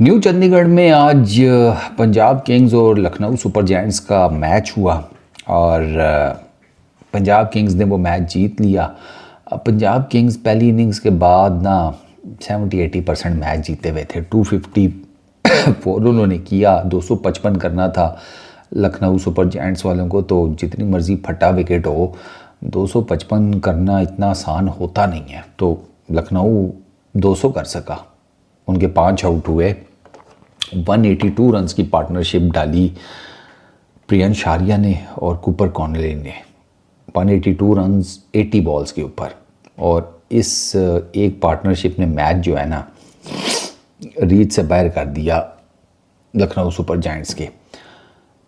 New Chandigarh में आज Punjab Kings और लखनऊ सुपर जायंट्स का मैच हुआ और पंजाब किंग्स ने वो मैच जीत लिया। पंजाब किंग्स पहली इनिंग्स के बाद ना 70-80% मैच जीते हुए थे। 254 उन्होंने किया, 255 करना था लखनऊ सुपर जायंट्स वालों को। तो जितनी मर्जी फटा विकेट हो, 255 करना इतना आसान होता नहीं है। तो लखनऊ 200 कर सका, उनके 5 आउट हुए। 182 रन्स की पार्टनरशिप डाली प्रियंश आर्या ने और कूपर कॉनली ने। 182 रन्स 80 बॉल्स के ऊपर। और इस एक पार्टनरशिप ने मैच जो है ना रीच से बाहर कर दिया लखनऊ सुपर जायंट्स के।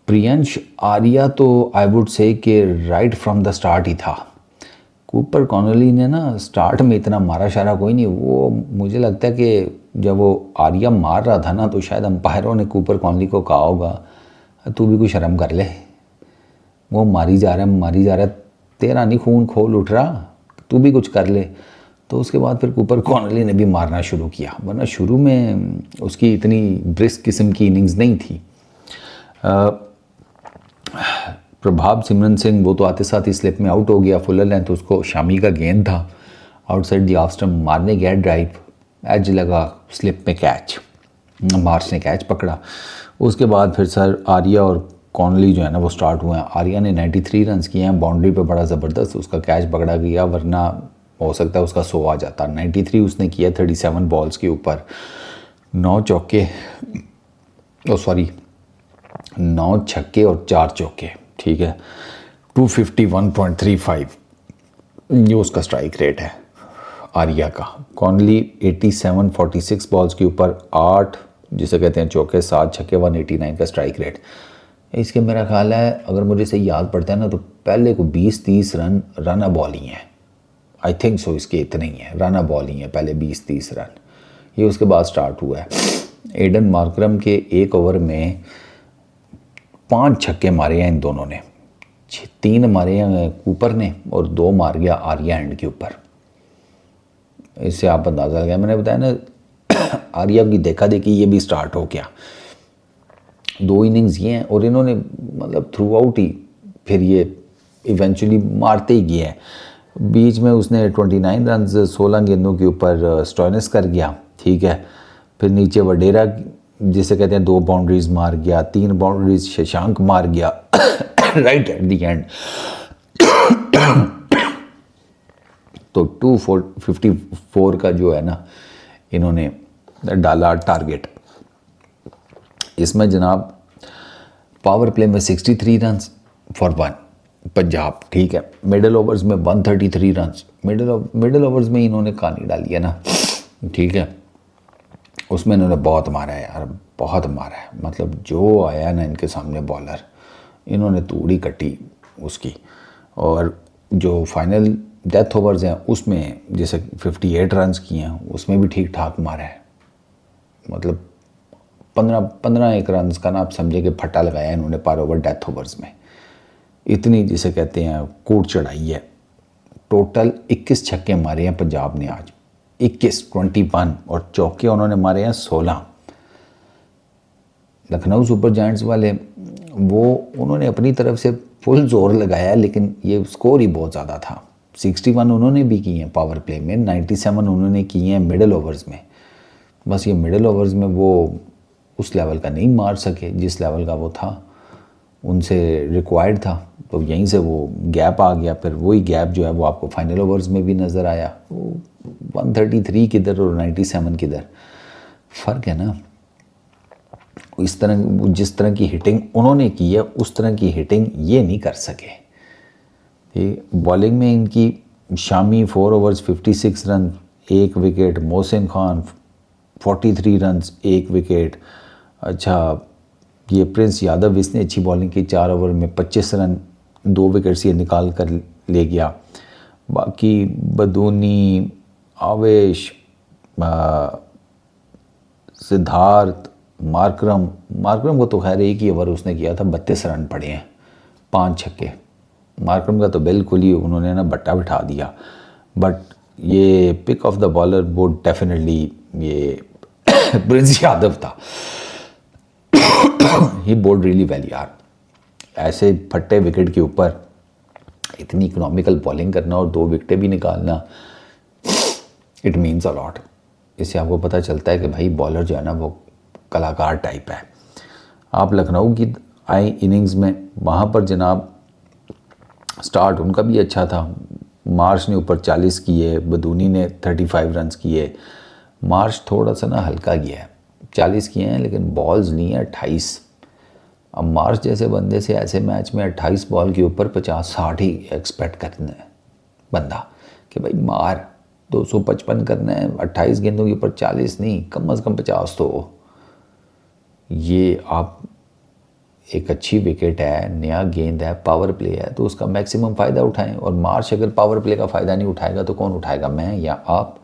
प्रियंश आर्या तो आई वुड से कि राइट फ्रॉम द स्टार्ट ही था। कूपर कॉनली ने ना स्टार्ट में इतना मारा शारा कोई नहीं। वो मुझे लगता है कि जब वो आर्या मार रहा था ना तो शायद अंपायरों ने कूपर कॉनली को कहा होगा तू भी कुछ शर्म कर ले, वो मारी जा रहा है, तेरा नहीं खून खोल उठ रहा, तू भी कुछ कर ले। तो उसके बाद फिर कूपर कॉनली ने भी मारना शुरू किया, वरना शुरू में उसकी इतनी ब्रिस्क किस्म की इनिंग्स नहीं थी। प्रभाव सिमरन सिंह वो तो आते साथ ही स्लिप में आउट हो गया। फुलर लेंथ उसको शामी का गेंद था, आउटसाइड दी ऑफ स्टंप मारने गया ड्राइव, एज लगा, स्लिप में कैच, मार्च ने कैच पकड़ा। उसके बाद फिर सर आर्या और कॉनली जो है ना वो स्टार्ट हुए हैं। आर्या ने 93 रन्स किए हैं, बाउंड्री पे बड़ा ज़बरदस्त उसका कैच पकड़ा गया, वरना हो सकता है उसका 100 आ जाता। 93 उसने किया 37 बॉल्स के ऊपर, 9 चौके, 9 छक्के और 4 चौके, ठीक है। 251.35 ये उसका स्ट्राइक रेट है आर्या का। कॉनली 87-46 बॉल्स के ऊपर 8 जिसे कहते हैं चौके, 7 छक्के, 189 का स्ट्राइक रेट। इसके मेरा ख्याल है अगर मुझे सही याद पड़ता है ना तो पहले को 20-30 रन बॉल ही हैं। आई थिंक सो इसके इतने ही हैं, रन बॉल ही हैं पहले 20-30 रन। ये उसके बाद स्टार्ट हुआ है। एडन मार्करम के एक ओवर में 5 छक्के मारे हैं इन दोनों ने, 3 मारे हैं कूपर ने और 2 मार गया आर्या एंड के ऊपर। इससे आप अंदाज़ा लगाया, मैंने बताया ना आर्या की देखा देखी ये भी स्टार्ट हो गया। 2 इनिंग्स ये हैं और इन्होंने मतलब थ्रू आउट ही फिर ये इवेंचुअली मारते ही गए हैं। बीच में उसने 29 रन 16 गेंदों के ऊपर स्टोइनिस कर गया, ठीक है। फिर नीचे वडेरा जिसे कहते हैं 2 बाउंड्रीज मार गया, 3 बाउंड्रीज शशांक मार गया राइट एट दी एंड। तो 254 का जो है ना इन्होंने डाला टारगेट। इसमें जनाब पावर प्ले में 63 रन फॉर 1 पंजाब, ठीक है। मिडल ओवर्स में 133 रन, मिडल ओवर्स में इन्होंने कहानी डाली है ना, ठीक है। उसमें इन्होंने बहुत मारा है यार, बहुत मारा है। मतलब जो आया ना इनके सामने बॉलर, इन्होंने तूड़ी कटी उसकी। और जो फाइनल डेथ ओवर्स हैं उसमें जैसे 58 रन किए हैं, उसमें भी ठीक ठाक मारा है। मतलब 15 रन का ना आप समझे कि फट्टा लगाया इन्होंने पर ओवर डेथ ओवर्स में। इतनी जिसे कहते हैं कोट चढ़ाई है। टोटल 21 छक्के मारे हैं पंजाब ने आज, 21 और चौके उन्होंने मारे हैं 16। लखनऊ सुपर जायंट्स वाले वो उन्होंने अपनी तरफ से फुल जोर लगाया, लेकिन ये स्कोर ही बहुत ज़्यादा था। 61 उन्होंने भी किए हैं पावर प्ले में, 97 उन्होंने किए हैं मिडल ओवर्स में। बस ये मिडल ओवर्स में वो उस लेवल का नहीं मार सके जिस लेवल का वो था, उनसे रिक्वायर्ड था। तो यहीं से वो गैप आ गया। फिर वही गैप जो है वो आपको फाइनल ओवर्स में भी नज़र आया। 133 किधर और 97 किधर, फ़र्क है ना। इस तरह जिस तरह की हिटिंग उन्होंने की है उस तरह की हिटिंग ये नहीं कर सके। ये बॉलिंग में इनकी Shami 4 overs 56 run 1 wicket, Mohsin Khan 43 run 1 wicket. अच्छा ये प्रिंस यादव इसने अच्छी बॉलिंग की, 4 ओवर में 25 रन 2 विकेट्स ये निकाल कर ले गया। बाकी बदूनी, आवेश, सिद्धार्थ, मार्करम को तो खैर एक ही ओवर उसने किया था, 32 रन पड़े हैं, 5 छक्के। मार्करम का तो बिल्कुल ही उन्होंने ना बट्टा बिठा दिया। बट ये पिक ऑफ द बॉलर वो डेफिनेटली ये प्रिंस यादव था, ही बोल्ड रियली वेल यार। ऐसे फट्टे विकेट के ऊपर इतनी इकोनॉमिकल बॉलिंग करना और 2 विकेटें भी निकालना, इट मीन्स अ लॉट। इससे आपको पता चलता है कि भाई बॉलर जो है ना वो कलाकार टाइप है। आप लखनऊ की आई इनिंग्स में वहाँ पर जनाब स्टार्ट उनका भी अच्छा था। मार्श ने ऊपर 40 किए, बदूनी ने 35 रन्स किए। मार्श थोड़ा सा ना हल्का गया है, 40 किए हैं लेकिन बॉल्स नहीं है 28। अब मार्श जैसे बंदे से ऐसे मैच में 28 बॉल के ऊपर 50-60 ही एक्सपेक्ट करना है बंदा कि भाई मार 255 करना है, 28 गेंदों के ऊपर 40 नहीं, कम से कम 50 तो हो। ये आप एक अच्छी विकेट है, नया गेंद है, पावर प्ले है, तो उसका मैक्सिमम फ़ायदा उठाएं। और मार्श अगर पावर प्ले का फ़ायदा नहीं उठाएगा तो कौन उठाएगा, मैं या आप?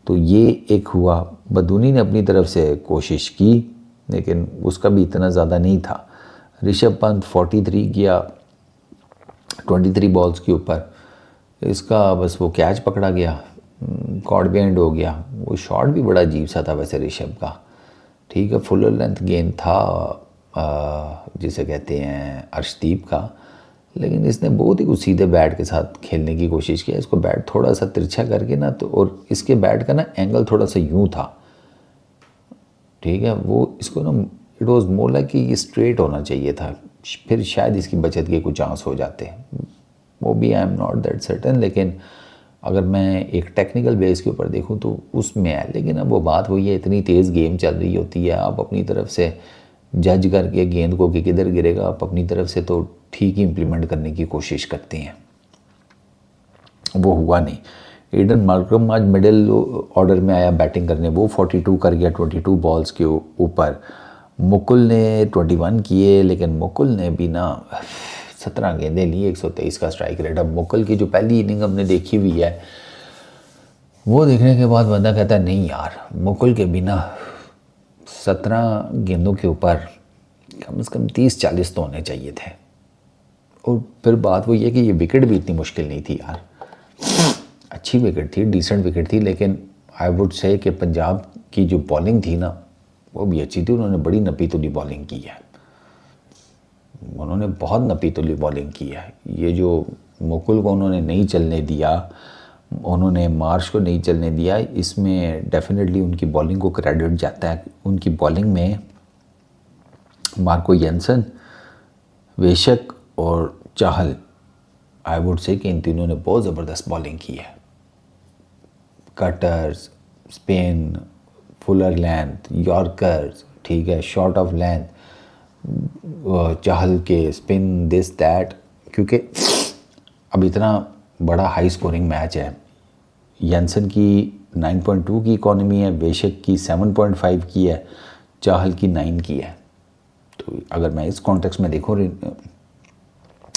तो ये एक हुआ। बदूनी ने अपनी तरफ से कोशिश की लेकिन उसका भी इतना ज़्यादा नहीं था। ऋषभ पंत 43 किया 23 बॉल्स के ऊपर, इसका बस वो कैच पकड़ा गया, कॉर्ड बिहाइंड हो गया। वो शॉट भी बड़ा अजीब सा था वैसे ऋषभ का, ठीक है, फुल लेंथ गेंद था जिसे कहते हैं अर्शदीप का, लेकिन इसने बहुत ही कुछ सीधे बैट के साथ खेलने की कोशिश किया। इसको बैट थोड़ा सा तिरछा करके ना, तो और इसके बैट का ना एंगल थोड़ा सा यूँ था, ठीक है, वो इसको ना इट वॉज मोर लाइक कि ये स्ट्रेट होना चाहिए था, फिर शायद इसकी बचत के कुछ चांस हो जाते हैं। वो भी I am not that certain, लेकिन अगर मैं एक टेक्निकल बेस के ऊपर देखूं तो उसमें है। लेकिन अब वो बात वही है, इतनी तेज़ गेम चल रही होती है, आप अपनी तरफ से जज करके गेंद को कि किधर गिरेगा, आप अपनी तरफ से तो ठीक ही इम्प्लीमेंट करने की कोशिश करते हैं, वो हुआ नहीं। एडन मार्करम आज मिडिल ऑर्डर में आया बैटिंग करने, वो 42 कर गया 22 बॉल्स के ऊपर। मुकुल ने 21 किए, लेकिन मुकुल ने भी ना 17 गेंदें ली, 123 का स्ट्राइक रेट। अब मुकुल की जो पहली इनिंग हमने देखी हुई है, वो देखने के बाद बंदा कहता है नहीं यार, मुकुल के बिना 17 गेंदों के ऊपर कम से कम 30-40 तो होने चाहिए थे। और फिर बात वो ये कि ये विकेट भी इतनी मुश्किल नहीं थी यार, अच्छी विकेट थी, डिसेंट विकेट थी। लेकिन आई वुड से कि पंजाब की जो बॉलिंग थी ना वो भी अच्छी थी। उन्होंने बड़ी नपी तुली बॉलिंग की है, उन्होंने बहुत नपी तुली बॉलिंग की है। ये जो मुकुल को उन्होंने नहीं चलने दिया, उन्होंने मार्श को नहीं चलने दिया, इसमें डेफिनेटली उनकी बॉलिंग को क्रेडिट जाता है। उनकी बॉलिंग में मार्को येंसन, वेशक और चाहल, आई वुड से कि इन तीनों ने बहुत ज़बरदस्त बॉलिंग की है। Cutters, spin, Fuller length, yorkers, ठीक है, शॉर्ट ऑफ लेंथ, चाहल के स्पिन, दिस दैट। क्योंकि अब इतना बड़ा हाई स्कोरिंग मैच है, येंसन की 9.2 की इकॉनमी है, बेशक की 7.5 की है, चाहल की 9 की है। तो अगर मैं इस कॉन्टेक्स्ट में देखूँ,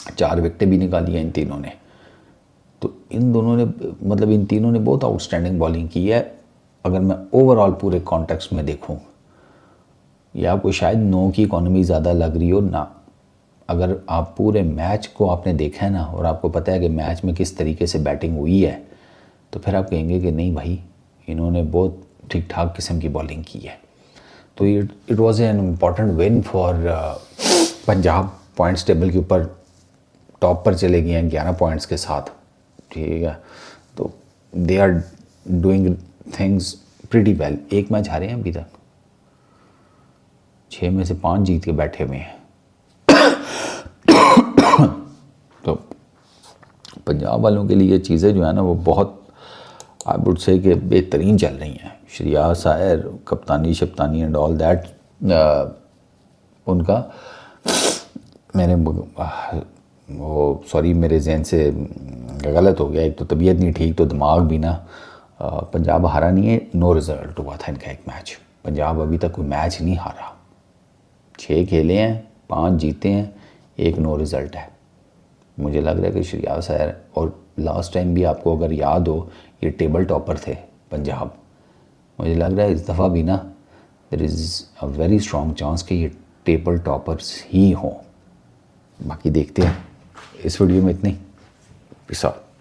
4 विकेटें भी निकाली हैं इन तीनों ने, तो इन दोनों ने मतलब इन तीनों ने बहुत आउटस्टैंडिंग बॉलिंग की है। अगर मैं ओवरऑल पूरे कॉन्टेक्स्ट में देखूं, या आपको शायद 9 की इकॉनमी ज़्यादा लग रही हो ना, अगर आप पूरे मैच को आपने देखा है ना और आपको पता है कि मैच में किस तरीके से बैटिंग हुई है, तो फिर आप कहेंगे कि नहीं भाई, इन्होंने बहुत ठीक ठाक किस्म की बॉलिंग की है। तो it was an important win for Punjab. Points table के ऊपर टॉप पर चले गए हैं 11 पॉइंट्स के साथ, ठीक है। तो they are doing things pretty well. एक मैच हारे हैं अभी तक, 6 में से 5 जीत के बैठे हुए हैं। तो पंजाब वालों के लिए ये चीज़ें जो है ना वो बहुत आई वुड से कि बेहतरीन चल रही हैं। श्रेयस अय्यर, कप्तानी शप्तानी एंड ऑल दैट, उनका मैंने वो सॉरी मेरे जहन से गलत हो गया, एक तो तबीयत नहीं ठीक तो दिमाग भी ना, पंजाब हारा नहीं है, नो रिज़ल्ट हुआ था इनका एक मैच। पंजाब अभी तक कोई मैच नहीं हारा, 6 खेले हैं, 5 जीते हैं, 1 नो रिज़ल्ट है। मुझे लग रहा है कि श्रेयस अय्यर, और लास्ट टाइम भी आपको अगर याद हो ये टेबल टॉपर थे पंजाब, मुझे लग रहा है इस दफ़ा भी ना there is a very strong chance कि ये टेबल टॉपर्स ही हों। बाकी देखते हैं। इस वीडियो में इतनी। Peace out.